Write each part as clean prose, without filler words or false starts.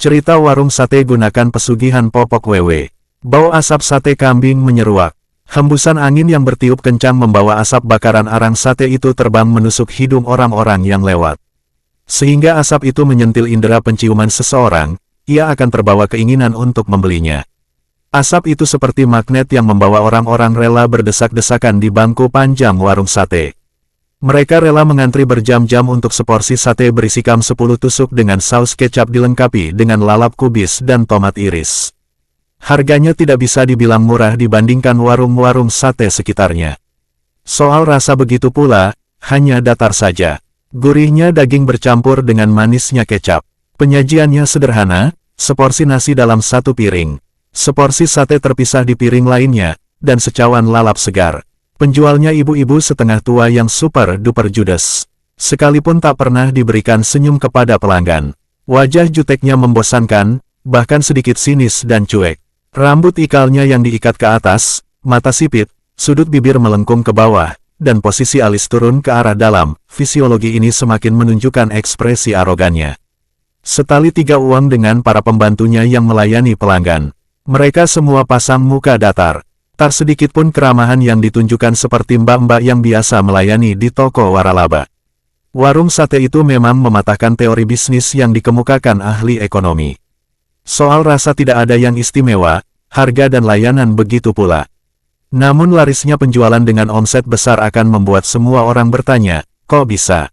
Cerita warung sate gunakan pesugihan Popok Wewe. Bau asap sate kambing menyeruak. Hembusan angin yang bertiup kencang membawa asap bakaran arang sate itu terbang menusuk hidung orang-orang yang lewat. Sehingga asap itu menyentil indera penciuman seseorang, ia akan terbawa keinginan untuk membelinya. Asap itu seperti magnet yang membawa orang-orang rela berdesak-desakan di bangku panjang warung sate. Mereka rela mengantri berjam-jam untuk seporsi sate berisikan 10 tusuk dengan saus kecap dilengkapi dengan lalap kubis dan tomat iris. Harganya tidak bisa dibilang murah dibandingkan warung-warung sate sekitarnya. Soal rasa begitu pula, hanya datar saja. Gurihnya daging bercampur dengan manisnya kecap. Penyajiannya sederhana, seporsi nasi dalam satu piring. Seporsi sate terpisah di piring lainnya, dan secawan lalap segar. Penjualnya ibu-ibu setengah tua yang super duper judes. Sekalipun tak pernah diberikan senyum kepada pelanggan. Wajah juteknya membosankan, bahkan sedikit sinis dan cuek. Rambut ikalnya yang diikat ke atas, mata sipit, sudut bibir melengkung ke bawah, dan posisi alis turun ke arah dalam. Fisiologi ini semakin menunjukkan ekspresi arogannya. Setali 3 uang dengan para pembantunya yang melayani pelanggan. Mereka semua pasang muka datar. Tak sedikit pun keramahan yang ditunjukkan seperti mbak-mbak yang biasa melayani di toko waralaba. Warung sate itu memang mematahkan teori bisnis yang dikemukakan ahli ekonomi. Soal rasa tidak ada yang istimewa, harga dan layanan begitu pula. Namun larisnya penjualan dengan omset besar akan membuat semua orang bertanya, kok bisa?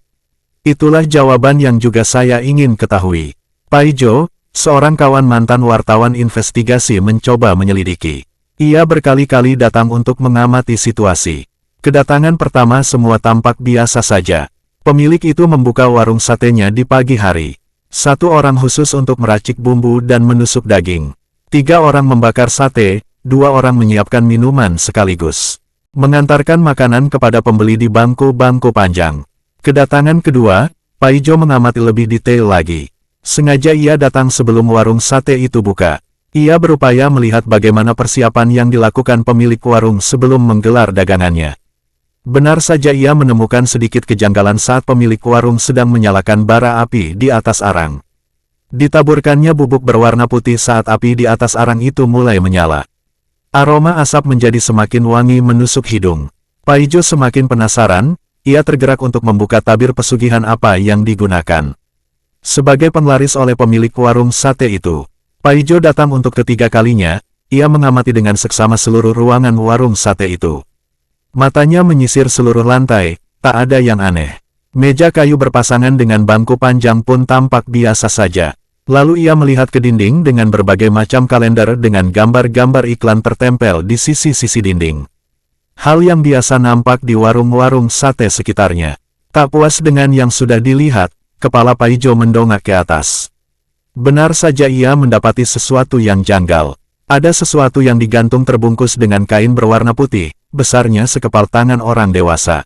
Itulah jawaban yang juga saya ingin ketahui. Paijo, seorang kawan mantan wartawan investigasi mencoba menyelidiki. Ia berkali-kali datang untuk mengamati situasi. Kedatangan pertama semua tampak biasa saja. Pemilik itu membuka warung satenya di pagi hari. 1 orang khusus untuk meracik bumbu dan menusuk daging. 3 orang membakar sate, 2 orang menyiapkan minuman sekaligus. Mengantarkan makanan kepada pembeli di bangku-bangku panjang. Kedatangan kedua, Paijo mengamati lebih detail lagi. Sengaja ia datang sebelum warung sate itu buka. Ia berupaya melihat bagaimana persiapan yang dilakukan pemilik warung sebelum menggelar dagangannya. Benar saja ia menemukan sedikit kejanggalan saat pemilik warung sedang menyalakan bara api di atas arang. Ditaburkannya bubuk berwarna putih saat api di atas arang itu mulai menyala. Aroma asap menjadi semakin wangi menusuk hidung. Paijo semakin penasaran, ia tergerak untuk membuka tabir pesugihan apa yang digunakan. Sebagai penglaris oleh pemilik warung sate itu, Paijo datang untuk ketiga kalinya, ia mengamati dengan seksama seluruh ruangan warung sate itu. Matanya menyisir seluruh lantai, tak ada yang aneh. Meja kayu berpasangan dengan bangku panjang pun tampak biasa saja. Lalu ia melihat ke dinding dengan berbagai macam kalender dengan gambar-gambar iklan tertempel di sisi-sisi dinding. Hal yang biasa nampak di warung-warung sate sekitarnya. Tak puas dengan yang sudah dilihat, kepala Paijo mendongak ke atas. Benar saja ia mendapati sesuatu yang janggal. Ada sesuatu yang digantung terbungkus dengan kain berwarna putih, besarnya sekepal tangan orang dewasa.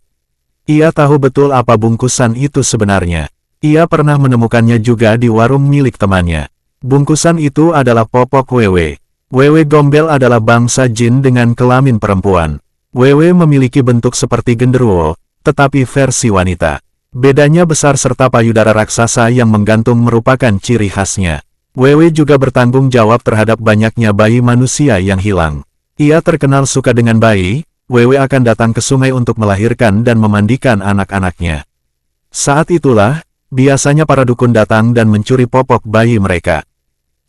Ia tahu betul apa bungkusan itu sebenarnya. Ia pernah menemukannya juga di warung milik temannya. Bungkusan itu adalah Popok Wewe. Wewe Gombel adalah bangsa jin dengan kelamin perempuan. Wewe memiliki bentuk seperti genderuwo, tetapi versi wanita. Bedanya besar serta payudara raksasa yang menggantung merupakan ciri khasnya. Wewe juga bertanggung jawab terhadap banyaknya bayi manusia yang hilang. Ia terkenal suka dengan bayi, Wewe akan datang ke sungai untuk melahirkan dan memandikan anak-anaknya. Saat itulah, biasanya para dukun datang dan mencuri popok bayi mereka.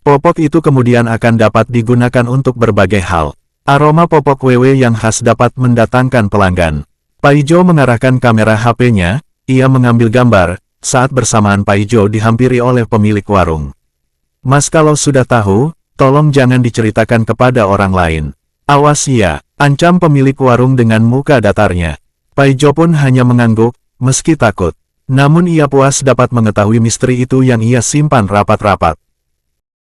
Popok itu kemudian akan dapat digunakan untuk berbagai hal. Aroma popok Wewe yang khas dapat mendatangkan pelanggan. Paijo mengarahkan kamera HP-nya. Ia mengambil gambar, saat bersamaan Paijo dihampiri oleh pemilik warung. Mas kalau sudah tahu, tolong jangan diceritakan kepada orang lain. Awas ya, ancam pemilik warung dengan muka datarnya. Paijo pun hanya mengangguk, meski takut. Namun ia puas dapat mengetahui misteri itu yang ia simpan rapat-rapat.